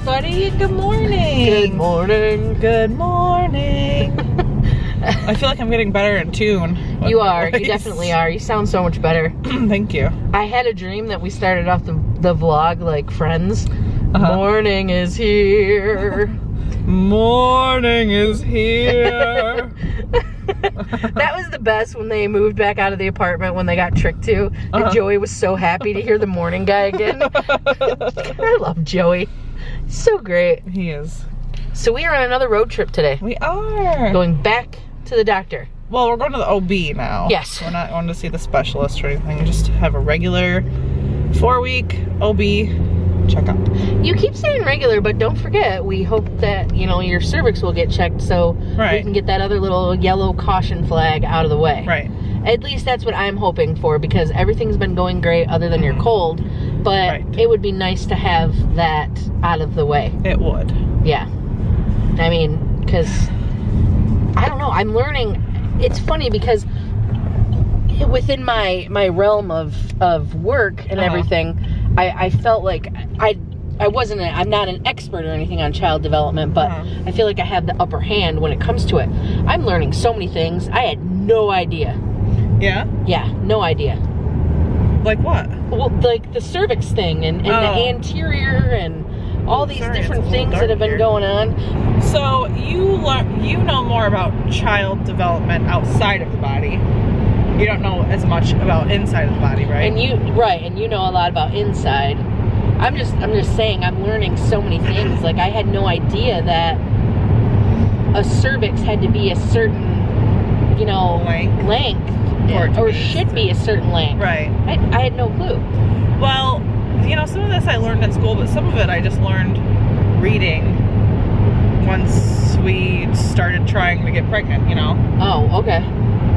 everybody. Good morning. Good morning. Good morning. I feel like I'm getting better in tune. You are. You definitely are. You sound so much better. Thank you. I had a dream that we started off the vlog like friends. Morning is here. Morning is here. That was the best when they moved back out of the apartment when they got tricked to. And Joey was so happy to hear the morning guy again. I love Joey. So great. He is. So we are on another road trip today. We are. Going back to the doctor. Well, we're going to the OB now. Yes. We're not going to see the specialist or anything. Just have a regular 4-week OB checkup. You keep saying regular, but don't forget, we hope that, you know, your cervix will get checked so we can get that other little yellow caution flag out of the way. Right. At least that's what I'm hoping for, because everything's been going great other than your cold, but it would be nice to have that out of the way. It would. Yeah. I mean, because, I don't know, I'm learning. It's funny because within my realm of work and everything, I felt like I'm not an expert or anything on child development, but I feel like I have the upper hand when it comes to it. I'm learning so many things. I had no idea. Yeah? Yeah, no idea. Like what? Well, like the cervix thing and the anterior and all these different things that have been going on. So you know more about child development outside of the body. You don't know as much about inside of the body, right? And you know a lot about inside. I'm just saying, I'm learning so many things. Like, I had no idea that a cervix had to be a certain, you know, length or should be a certain length. Right. I had no clue. Well, you know, some of this I learned in school, but some of it I just learned reading once we started trying to get pregnant, you know? Oh, okay.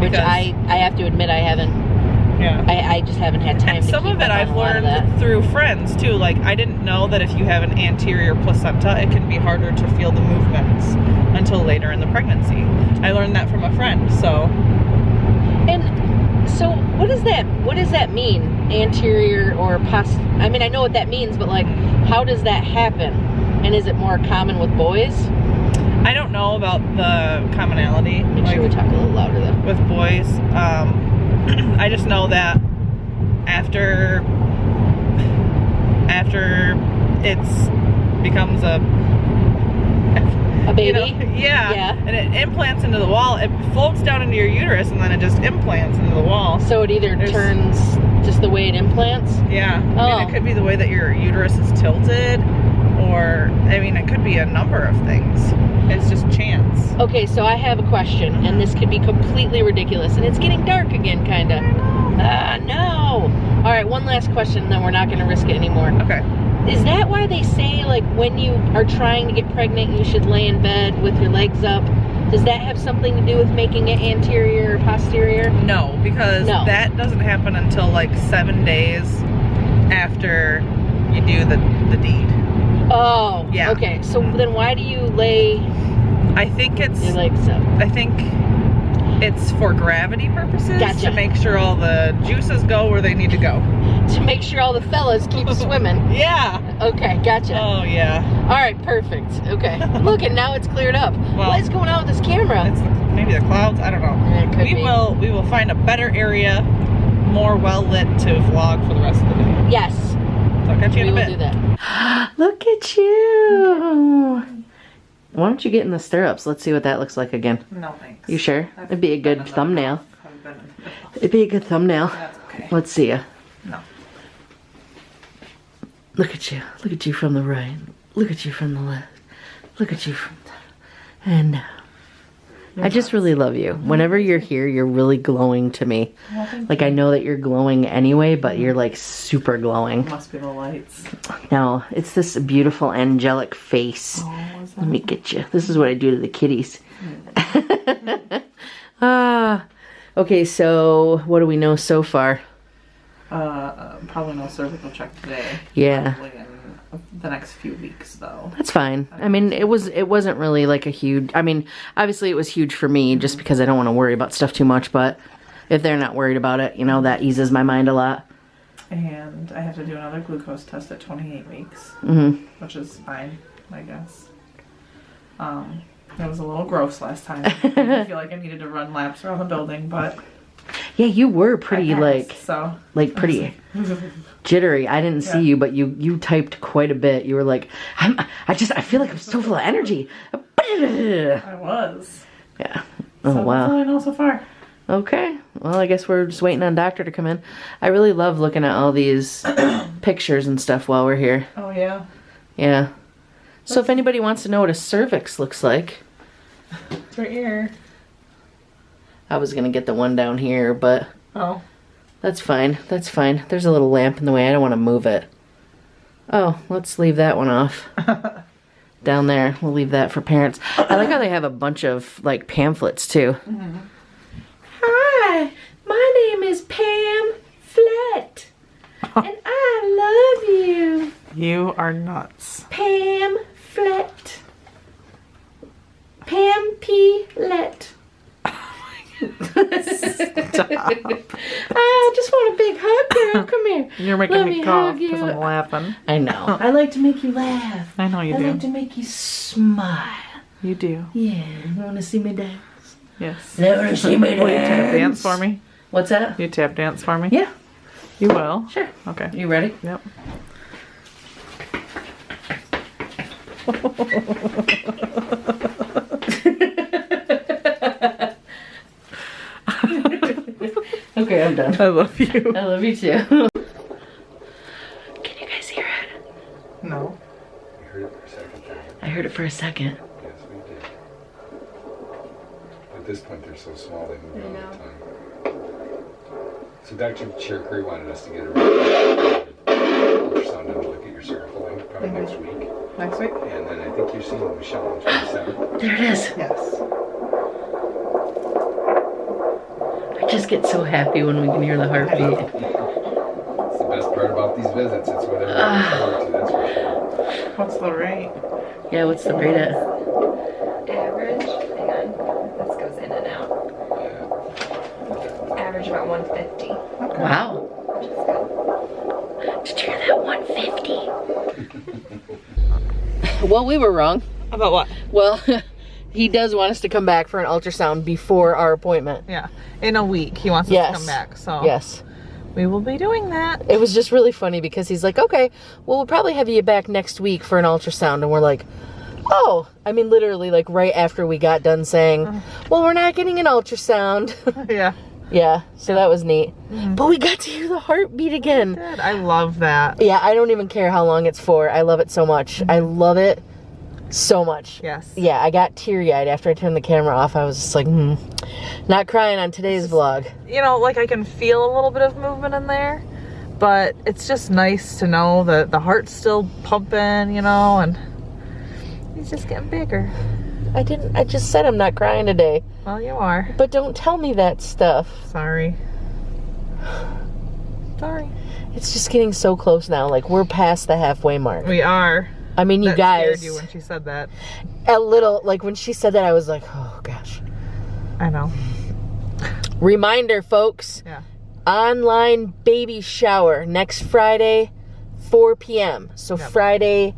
Which I have to admit I haven't. Yeah. I just haven't had time to keep up on a lot of that. Some of it I've learned through friends too. Like, I didn't know that if you have an anterior placenta, it can be harder to feel the movements until later in the pregnancy. I learned that from a friend, so. And so what does that mean? Anterior or I mean, I know what that means, but like, how does that happen? And is it more common with boys? I don't know about the commonality. Make sure we talk a little louder though. With boys. I just know that after it becomes a baby? You know, yeah, and it implants into the wall, it floats down into your uterus and then it just implants into the wall. So it either turns just the way it implants? Yeah. I mean, it could be the way that your uterus is tilted, or, I mean, it could be a number of things. It's just chance. Okay, so I have a question, and this could be completely ridiculous, and it's getting dark again, kind of. No. All right, one last question, then we're not going to risk it anymore. Okay. Is that why they say, like, when you are trying to get pregnant, you should lay in bed with your legs up? Does that have something to do with making it anterior or posterior? No, because that doesn't happen until, like, 7 days after you do the deed. Oh, yeah. Okay. So then why do you lay your legs up? I think it's for gravity purposes. Gotcha. To make sure all the juices go where they need to go. To make sure all the fellas keep swimming. Yeah. Okay, gotcha. Oh, yeah. All right, perfect. Okay. Look, and now it's cleared up. Well, what is going on with this camera? It's maybe the clouds. I don't know. We will find a better area, more well lit to vlog for the rest of the day. Yes. So I'll catch you in a bit. We will do that. Look at you. Why don't you get in the stirrups? Let's see what that looks like again. No thanks. You sure? It'd be a good thumbnail. It'd be a good thumbnail. That's okay. Let's see ya. No. Look at you. Look at you from the right. Look at you from the left. Look at you from the... And I just really love you. Whenever you're here, you're really glowing to me. Like, I know that you're glowing anyway, but you're like super glowing. Must be the lights. No, it's this beautiful angelic face. Let me get you. This is what I do to the kitties. Okay, so what do we know so far? Probably no cervical check today. Yeah. Probably in the next few weeks, though. That's fine. I mean, it wasn't really like a huge... I mean, obviously it was huge for me just because I don't want to worry about stuff too much, but if they're not worried about it, you know, that eases my mind a lot. And I have to do another glucose test at 28 weeks, which is fine. I guess. It was a little gross last time. I didn't feel like I needed to run laps around the building, but yeah, you were pretty pretty jittery. I didn't see you, but you typed quite a bit. You were like, I feel like I'm so full of energy. I was. Yeah. Oh, so wow. That's all I know so far. Okay. Well, I guess we're just waiting on Doctor to come in. I really love looking at all these pictures and stuff while we're here. Oh, yeah. Yeah. So if anybody wants to know what a cervix looks like. It's right here. I was going to get the one down here, but... Oh. That's fine. That's fine. There's a little lamp in the way. I don't want to move it. Oh, let's leave that one off. Down there. We'll leave that for parents. I like how they have a bunch of, like, pamphlets, too. Mm-hmm. Hi, my name is Pam Flet, and I love you. You are nuts. Pam Flet. Pam P. Let. Stop. I just want a big hug, girl. Come here. You're making me cough because I'm laughing. I know. I like to make you laugh. I know you do. I like to make you smile. You do. Yeah. You want to see me dance? Yes. You want to see me dance? Will you tap dance for me? What's that? You tap dance for me? Yeah. You will? Sure. Okay. You ready? Yep. Okay, I'm done. I love you. I love you too. Can you guys hear it? No. We heard it for a second time. I heard it for a second. Yes, we did. At this point, they're so small, they move all the time. So Dr. Cherry wanted us to get a ultrasound and look at your cervical probably next week. Next week? And then I think you're seeing Michelle on 27th. There it is. Yes. I just get so happy when we can hear the heartbeat. It's the best part about these visits. It's what everyone looks forward to, that's for sure. What's the rate? Yeah, what's the rate at? Average, hang on, this goes in and out. Yeah. Average about 150. Wow. Did you hear that? 150. Well, we were wrong. About what? Well, he does want us to come back for an ultrasound before our appointment. Yeah. In a week, he wants us to come back. So yes, we will be doing that. it was just really funny because he's like, okay, well, we'll probably have you back next week for an ultrasound. And we're like, oh, I mean, literally like right after we got done saying, well, we're not getting an ultrasound. Yeah. Yeah, so that was neat. But we got to hear the heartbeat again. Good. I love that. Yeah, I don't even care how long it's for. I love it so much. I love it so much. Yes. Yeah, I got teary-eyed after I turned the camera off. I was just like, not crying on today's vlog. You know, like I can feel a little bit of movement in there, but it's just nice to know that the heart's still pumping, you know, and he's just getting bigger. I just said I'm not crying today. Well, you are. But don't tell me that stuff. Sorry. Sorry. It's just getting so close now. Like, we're past the halfway mark. We are. I mean, you That guys. scared you when she said that. A little, like, when she said that, I was like, oh, gosh. I know. Reminder, folks. Yeah. Online baby shower next Friday, 4 p.m. So Yep. Friday,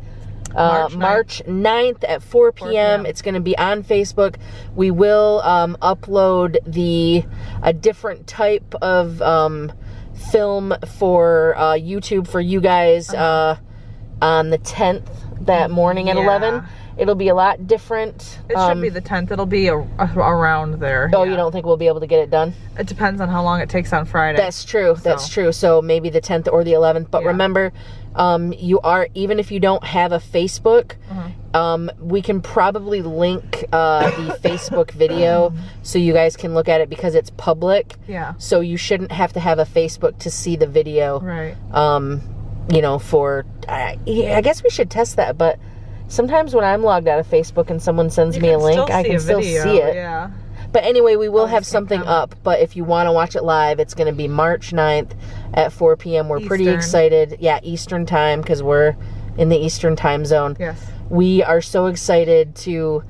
March 9th at 4 p.m. It's going to be on Facebook. We will upload a different type of film for YouTube for you guys on the 10th that morning at 11. It'll be a lot different. It should be the 10th. It'll be around there. Oh, you don't think we'll be able to get it done? It depends on how long it takes on Friday. That's true. That's true. So maybe the 10th or the 11th. But remember, you are, even if you don't have a Facebook, we can probably link the Facebook video so you guys can look at it because it's public. Yeah. So you shouldn't have to have a Facebook to see the video. Right. You know, I guess we should test that, but sometimes when I'm logged out of Facebook and someone sends me a link, I can still see it. Yeah. But anyway, we will have something up. But if you want to watch it live, it's going to be March 9th at 4 p.m. We're pretty excited. Yeah, Eastern time, because we're in the Eastern time zone. Yes. We are so excited to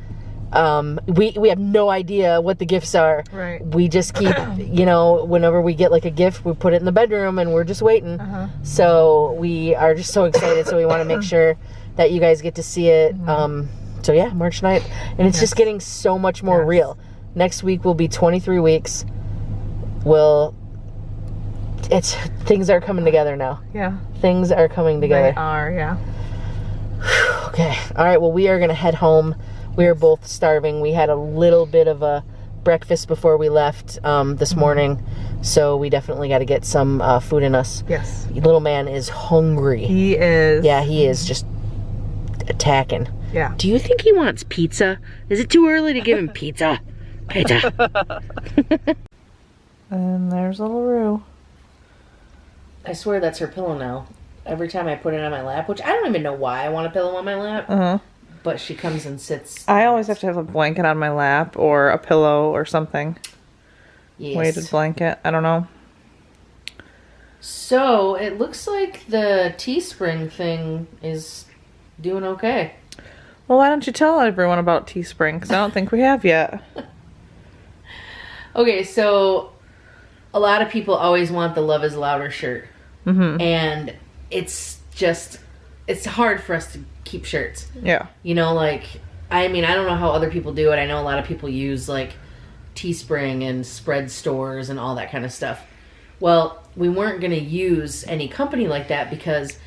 We have no idea what the gifts are. Right. We just keep, you know, whenever we get like a gift, we put it in the bedroom and we're just waiting. So we are just so excited. So we want to make sure that you guys get to see it. So yeah, March 9th. And it's just getting so much more real. Next week will be 23 weeks. Things are coming together now. Yeah. Things are coming together. They are, yeah. Okay. All right. Well, we are going to head home. We are both starving. We had a little bit of a breakfast before we left this morning. So we definitely got to get some food in us. Yes. Little man is hungry. He is. Yeah, he is just attacking. Yeah. Do you think he wants pizza? Is it too early to give him pizza? Pizza. And there's little Rue. I swear that's her pillow now. Every time I put it on my lap, which I don't even know why I want a pillow on my lap. But she comes and sits. I always have to have a blanket on my lap or a pillow or something. Yes. Weighted blanket. I don't know. So it looks like the Teespring thing is doing okay. Well, why don't you tell everyone about Teespring? Because I don't think we have yet. Okay, so a lot of people always want the Love is Louder shirt. And it's hard for us to keep shirts. Yeah. You know, like, I mean, I don't know how other people do it. I know a lot of people use, like, Teespring and spread stores and all that kind of stuff. Well, we weren't going to use any company like that because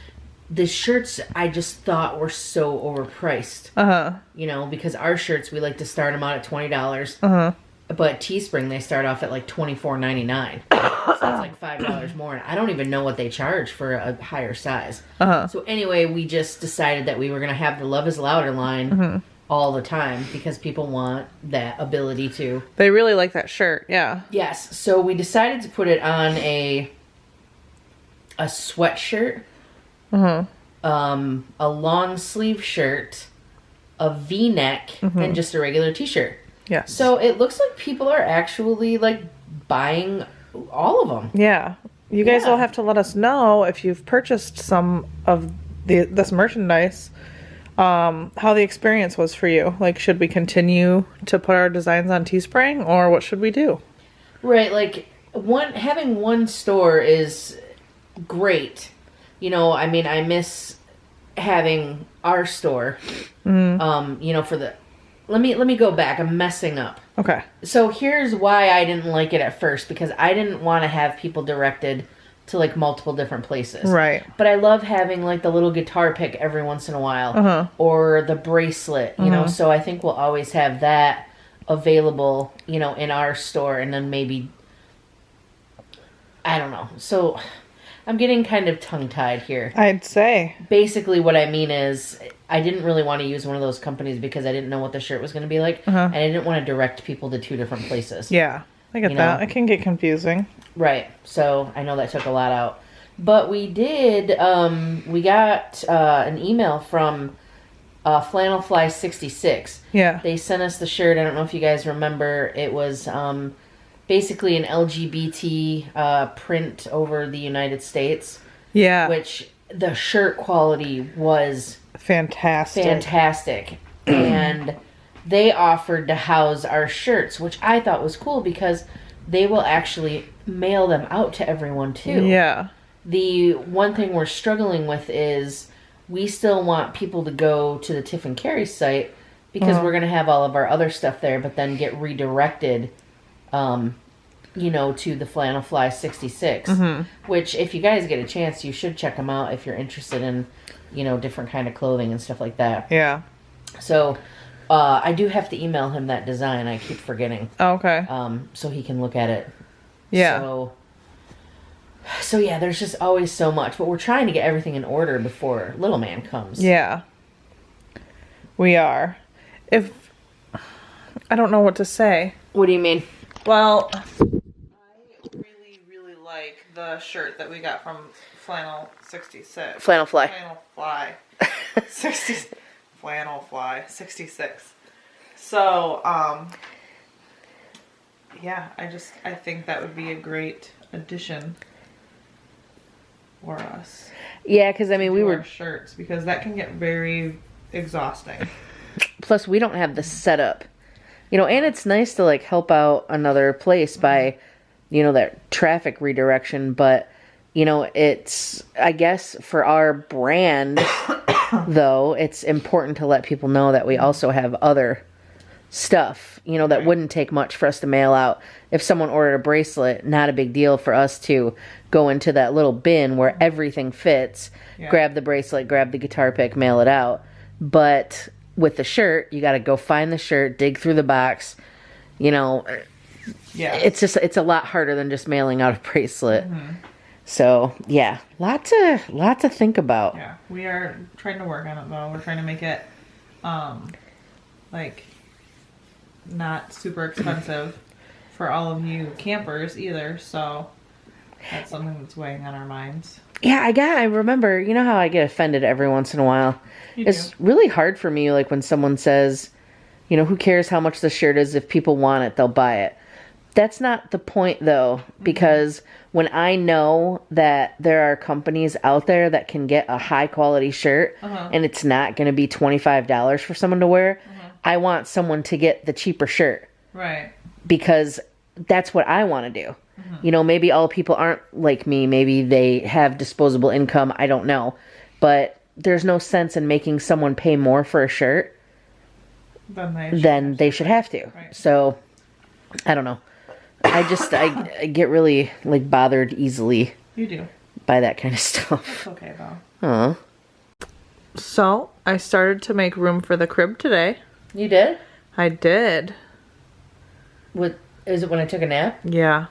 the shirts I just thought were so overpriced. You know, because our shirts, we like to start them out at $20. But Teespring, they start off at like $24.99. So that's like $5 more. And I don't even know what they charge for a higher size. So anyway, we just decided that we were going to have the Love is Louder line all the time because people want that ability to. They really like that shirt, yeah. Yes. So we decided to put it on a sweatshirt, a long sleeve shirt, a V-neck, and just a regular t-shirt. Yes. So it looks like people are actually like buying all of them. Yeah. You guys will have to let us know if you've purchased some of this merchandise, how the experience was for you. Like, should we continue to put our designs on Teespring or what should we do? Right. Like having one store is great. You know, I mean, I miss having our store, you know, for the... Let me go back. I'm messing up. Okay. So here's why I didn't like it at first, because I didn't want to have people directed to like multiple different places. Right. But I love having like the little guitar pick every once in a while, or the bracelet, you know. So I think we'll always have that available, you know, in our store, and then maybe, I don't know. So I'm getting kind of tongue-tied here. I'd say. Basically what I mean is I didn't really want to use one of those companies because I didn't know what the shirt was going to be like. And I didn't want to direct people to two different places. Yeah, I get that. It can get confusing. Right. So I know that took a lot out. But we did, we got an email from Flannelfly66. Yeah. They sent us the shirt. I don't know if you guys remember. It was basically an LGBT print over the United States. Yeah. Which the shirt quality was fantastic. And they offered to house our shirts, which I thought was cool because they will actually mail them out to everyone too. Yeah. The one thing we're struggling with is we still want people to go to the Tiff and Cari site because we're going to have all of our other stuff there, but then get redirected, you know, to the Flannelfly 66, which if you guys get a chance, you should check them out if you're interested in, you know, different kind of clothing and stuff like that. Yeah. So, I do have to email him that design. I keep forgetting. Okay. So he can look at it. Yeah. So yeah, there's just always so much, but we're trying to get everything in order before Little Man comes. Yeah. We are. I don't know what to say. What do you mean? Well, I really, really like the shirt that we got from Flannel 66. Flannelfly. Flannelfly. 60. Flannelfly 66. So, yeah, I think that would be a great addition for us. Yeah, because I mean, we were shirts because that can get very exhausting. Plus, we don't have the setup You know, and it's nice to like help out another place by, you know, that traffic redirection. But, you know, it's, I guess for our brand, though, it's important to let people know that we also have other stuff, you know, that wouldn't take much for us to mail out. If someone ordered a bracelet, not a big deal for us to go into that little bin where everything fits, grab the bracelet, grab the guitar pick, mail it out. But with the shirt, you got to go find the shirt, dig through the box. You know, it's a lot harder than just mailing out a bracelet. So yeah, lot to think about. Yeah, we are trying to work on it though. We're trying to make it like not super expensive for all of you campers either. So that's something that's weighing on our minds. Yeah, I remember, you know how I get offended every once in a while? It's really hard for me, like when someone says, you know, who cares how much the shirt is? If people want it, they'll buy it. That's not the point, though, because when I know that there are companies out there that can get a high-quality shirt and it's not going to be $25 for someone to wear, I want someone to get the cheaper shirt. Right. Because that's what I want to do. You know, maybe all people aren't like me. Maybe they have disposable income. I don't know. But there's no sense in making someone pay more for a shirt than they should have to. Right. So, I don't know. I get really, like, bothered easily. You do. By that kind of stuff. That's okay, though. So, I started to make room for the crib today. You did? I did. What, is it when I took a nap? Yeah.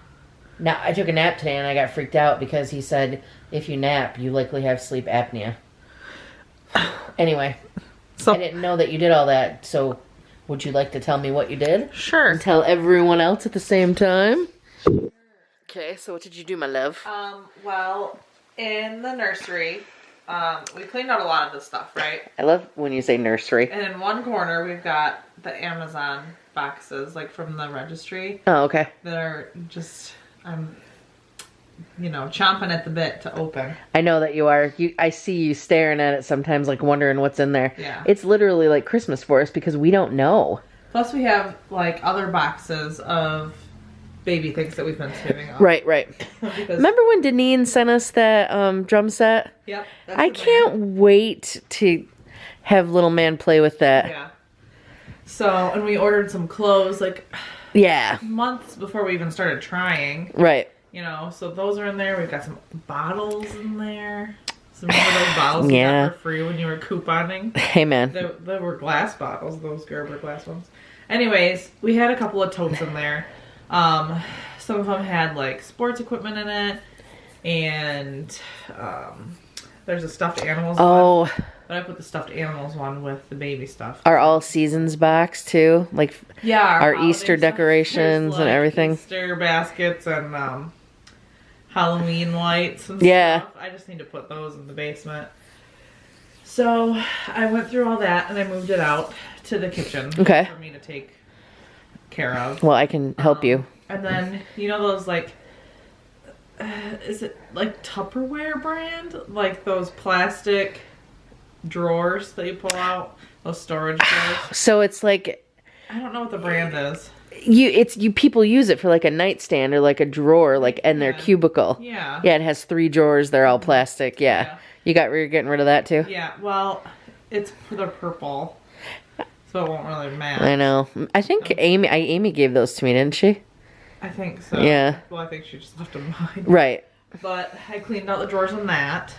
Now, I took a nap today and I got freaked out because he said, if you nap, you likely have sleep apnea. Anyway, so I didn't know that you did all that, so would you like to tell me what you did? Sure. And tell everyone else at the same time? Okay, so what did you do, my love? Well, in the nursery, we cleaned out a lot of this stuff, right? I love when you say nursery. And in one corner, we've got the Amazon boxes, like from the registry. Oh, okay. That are just, you know, chomping at the bit to open. I know that you are. I see you staring at it sometimes, like wondering what's in there. Yeah. It's literally like Christmas for us because we don't know. Plus we have like other boxes of baby things that we've been saving up. Right. Remember when Deneen sent us that drum set? Yep. I can't wait to have little man play with that. Yeah. So, and we ordered some clothes like months before we even started trying. Right. You know, so those are in there. We've got some bottles in there. Some of those bottles you got for free when you were couponing. Hey, man. They were glass bottles, those Gerber glass ones. Anyways, we had a couple of totes in there. Some of them had like sports equipment in it. And there's a stuffed animals one. But I put the stuffed animals one with the baby stuff. Our all seasons box too, like our Easter decorations and everything. Easter baskets and Halloween lights and stuff. I just need to put those in the basement. So I went through all that and I moved it out to the kitchen for me to take care of. Well, I can help you. And then you know those like. Is it like Tupperware brand? Like those plastic drawers that you pull out, those storage drawers. So it's like, I don't know what the brand is. People use it for like a nightstand or like a drawer, like in their cubicle. Yeah, it has 3 drawers. They're all plastic. Yeah. You're getting rid of that too. Yeah. Well, it's the purple, so it won't really match. I know. I think Amy gave those to me, didn't she? I think so. Yeah. Well, I think she just left them behind. Right. But I cleaned out the drawers on that.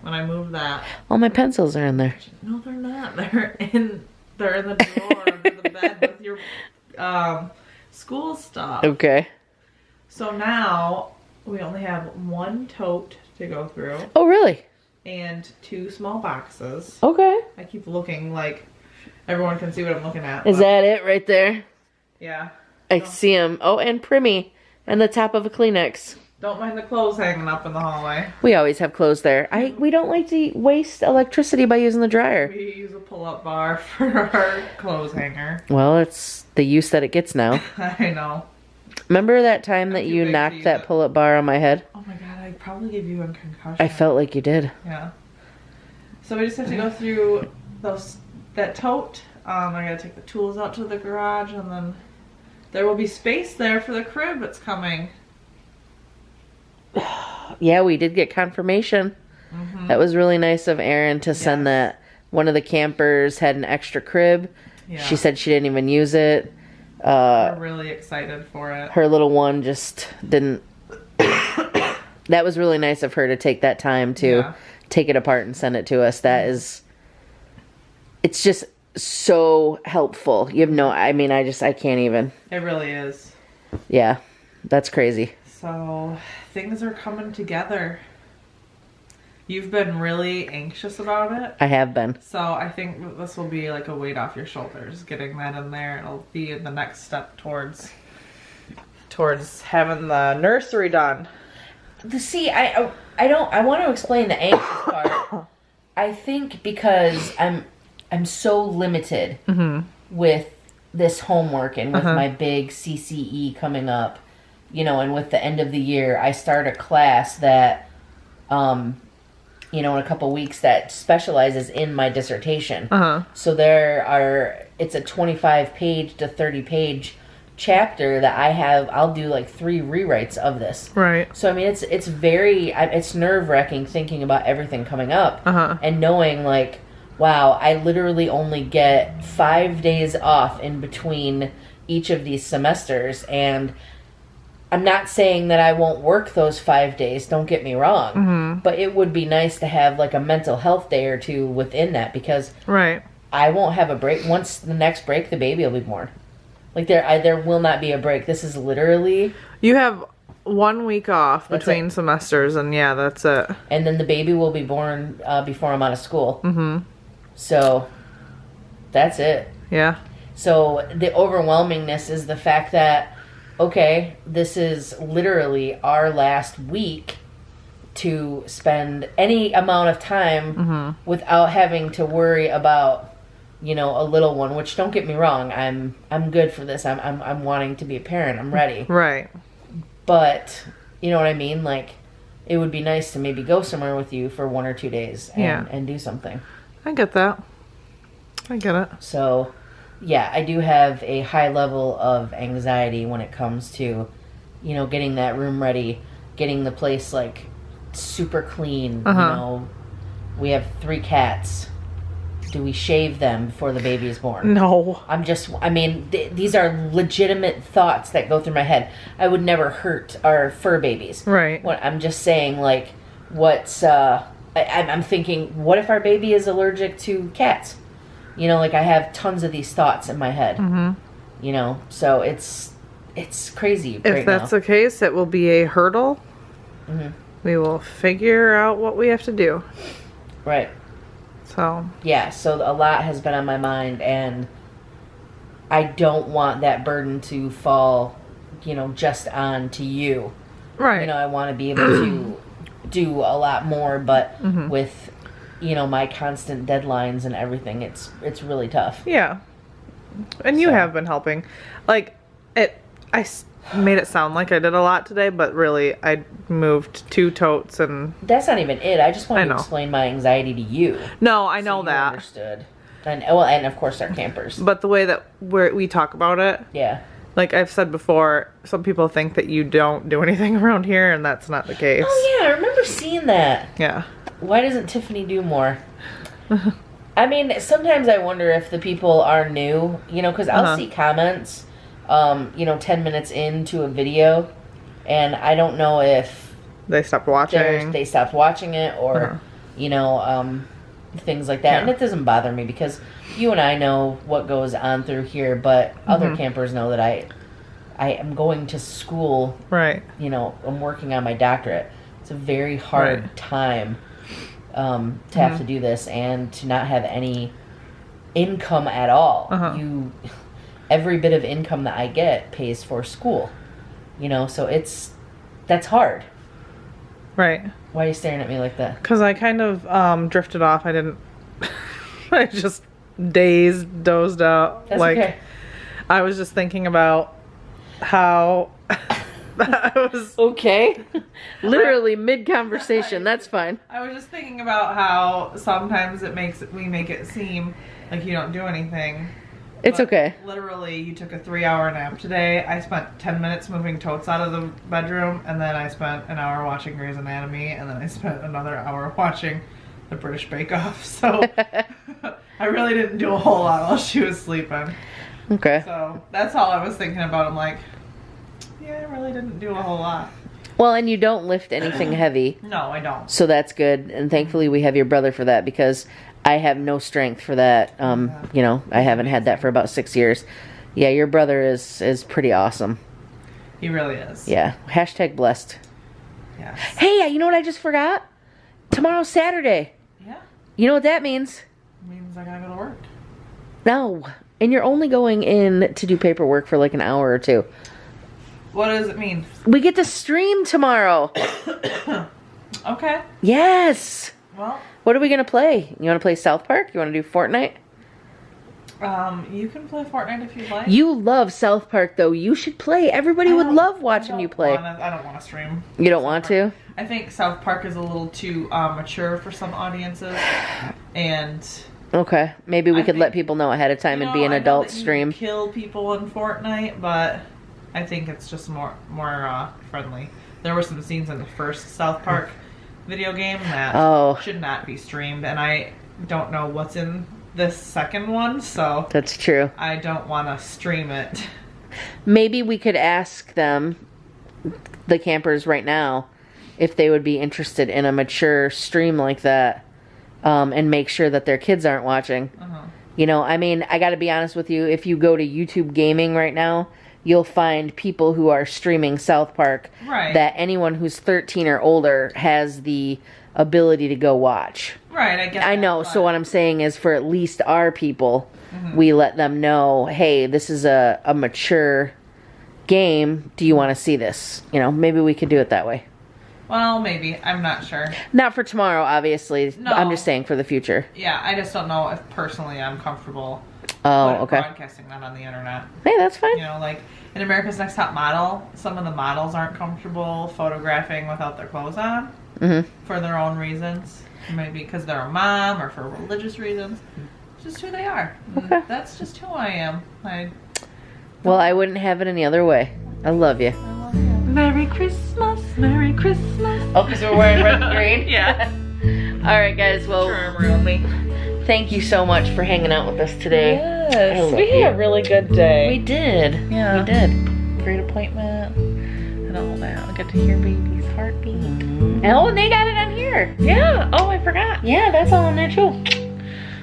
When I moved that. All my pencils are in there. No, they're not. They're in the drawer under the bed with your school stuff. Okay. So now we only have 1 tote to go through. Oh, really? And 2 small boxes. Okay. I keep looking like everyone can see what I'm looking at. Is that it right there? Yeah. I see them. Oh, and Primmy. And the top of a Kleenex. Don't mind the clothes hanging up in the hallway. We always have clothes there. We don't like to waste electricity by using the dryer. We use a pull-up bar for our clothes hanger. Well, it's the use that it gets now. I know. Remember that time that you knocked that pull-up bar on my head? Oh my god, I probably gave you a concussion. I felt like you did. Yeah. So we just have to go through that tote I gotta take the tools out to the garage, and then there will be space there for the crib that's coming. Yeah, we did get confirmation. That was really nice of Erin to send that. One of the campers had an extra crib. Yeah. She said she didn't even use it. We're really excited for it. Her little one just didn't. That was really nice of her to take that time to take it apart and send it to us. That is, it's just so helpful. You have no, I mean, I can't even. It really is. Yeah, that's crazy. So things are coming together. You've been really anxious about it. I have been. So I think this will be like a weight off your shoulders, getting that in there. It'll be the next step towards having the nursery done. See, I want to explain the anxious part. I think because I'm so limited with this homework and with my big CCE coming up, you know, and with the end of the year, I start a class that, you know, in a couple weeks that specializes in my dissertation. So it's a 25-page to 30-page chapter that I'll do like 3 rewrites of this. Right. So I mean, it's nerve-wracking thinking about everything coming up and knowing like, wow, I literally only get 5 days off in between each of these semesters, and I'm not saying that I won't work those 5 days, don't get me wrong, but it would be nice to have like a mental health day or two within that, because I won't have a break. Once the next break, the baby will be born. Like there will not be a break. This is literally... You have 1 week off between semesters, and yeah, that's it. And then the baby will be born before I'm out of school. So that's it. Yeah. So the overwhelmingness is the fact that, okay, this is literally our last week to spend any amount of time without having to worry about, you know, a little one, which, don't get me wrong, I'm good for this. I'm wanting to be a parent. I'm ready. Right. But, you know what I mean? Like, it would be nice to maybe go somewhere with you for 1 or 2 days and do something. I get that. I get it. So, yeah, I do have a high level of anxiety when it comes to, you know, getting that room ready, getting the place, like, super clean. You know, we have 3 cats. Do we shave them before the baby is born? No. These are legitimate thoughts that go through my head. I would never hurt our fur babies. Right. I'm just saying, like, I'm thinking, what if our baby is allergic to cats? You know, like, I have tons of these thoughts in my head. You know, so it's crazy right now. If that's the case, it will be a hurdle. We will figure out what we have to do. Right. So. Yeah, so a lot has been on my mind, and I don't want that burden to fall, you know, just on to you. Right. You know, I want to be able to do a lot more, but with, you know, my constant deadlines and everything, it's really tough. Yeah. And you have been helping. Like, I made it sound like I did a lot today, but really, I moved 2 totes and... That's not even it. I just want to explain my anxiety to you. No, I know so that. You understood. And, well, and of course our campers. But the way that we talk about it... Yeah. Like I've said before, some people think that you don't do anything around here, and that's not the case. Oh, yeah, I remember seeing that. Yeah. Why doesn't Tiffany do more? I mean, sometimes I wonder if the people are new, you know, because I'll see comments, you know, 10 minutes into a video, and I don't know if they stopped watching. They stopped watching it, or, you know, things like that. And it doesn't bother me, because you and I know what goes on through here, but other campers know that I am going to school. Right. You know, I'm working on my doctorate. It's a very hard time to have to do this and to not have any income at all. Every bit of income that I get pays for school. You know, so that's hard. Right. Why are you staring at me like that? Because I kind of drifted off. I didn't... I just dozed out. That's like, okay. I was just thinking about how... I was... Okay. Literally mid-conversation. That's fine. I was just thinking about how sometimes we make it seem like you don't do anything. It's But okay. Literally, you took a 3-hour nap today. I spent 10 minutes moving totes out of the bedroom, and then I spent an hour watching Grey's Anatomy, and then I spent another hour watching the British Bake Off. So I really didn't do a whole lot while she was sleeping. Okay. So that's all I was thinking about. I'm like, yeah, I really didn't do a whole lot. Well, and you don't lift anything heavy. No, I don't. So that's good. And thankfully we have your brother for that, because I have no strength for that. You know, I haven't had that for about 6 years. Yeah, your brother is pretty awesome. He really is. Yeah. Hashtag blessed. Yes. Hey, you know what I just forgot? Tomorrow's Saturday. Yeah. You know what that means? It means I gotta go to work. No. And you're only going in to do paperwork for like an hour or two. What does it mean? We get to stream tomorrow. Okay. Yes. Well, What are we going to play? You want to play South Park? You want to do Fortnite? you can play Fortnite if you'd like. You love South Park, though. You should play. Everybody would love watching you play. I don't want to stream. You don't want to? I think South Park is a little too mature for some audiences, and Okay. Maybe we I could let think- people know ahead of time and be an I know adult that you stream. kill people in Fortnite, but I think it's just more friendly. There were some scenes in the first South Park video game that Oh. should not be streamed, and I don't know what's in this second one, so That's true. I don't want to stream it. Maybe we could ask them, the campers right now, if they would be interested in a mature stream like that, and make sure that their kids aren't watching. You know, I mean, I got to be honest with you. If you go to YouTube Gaming right now, you'll find people who are streaming South Park Right. that anyone who's 13 or older has the ability to go watch. Right, I get I that, know. but- So what I'm saying is, for at least our people, we let them know, hey, this is a mature game. Do you want to see this? You know, maybe we could do it that way. Well, maybe. I'm not sure. Not for tomorrow, obviously. No. I'm just saying for the future. Yeah, I just don't know if personally I'm comfortable Oh, okay. broadcasting that on the internet. Hey, that's fine. You know, like in America's Next Top Model, some of the models aren't comfortable photographing without their clothes on for their own reasons. Maybe because they're a mom or for religious reasons. It's just who they are. And Okay. that's just who I am. Well, I wouldn't have it any other way. I love you. Merry Christmas, Merry Christmas. Oh, because we're wearing red and green? Yeah. All right, guys. Well, around me. thank you so much for hanging out with us today. I Yes, love we had a really good day. We did. Yeah. We did. Great appointment and all that. I got to hear baby's heartbeat. Oh, and they got it on here. Yeah. Oh, I forgot. Yeah, that's all on there too.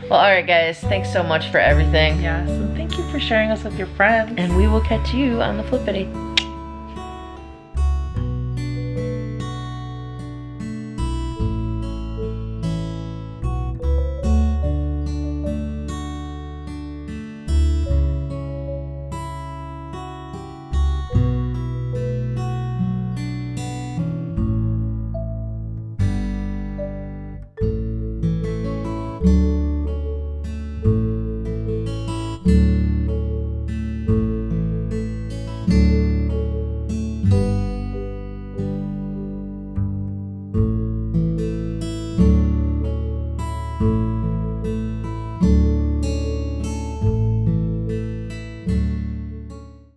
Well, all right, guys. Thanks so much for everything. Yes, and thank you for sharing us with your friends. And we will catch you on the flippity. Bye.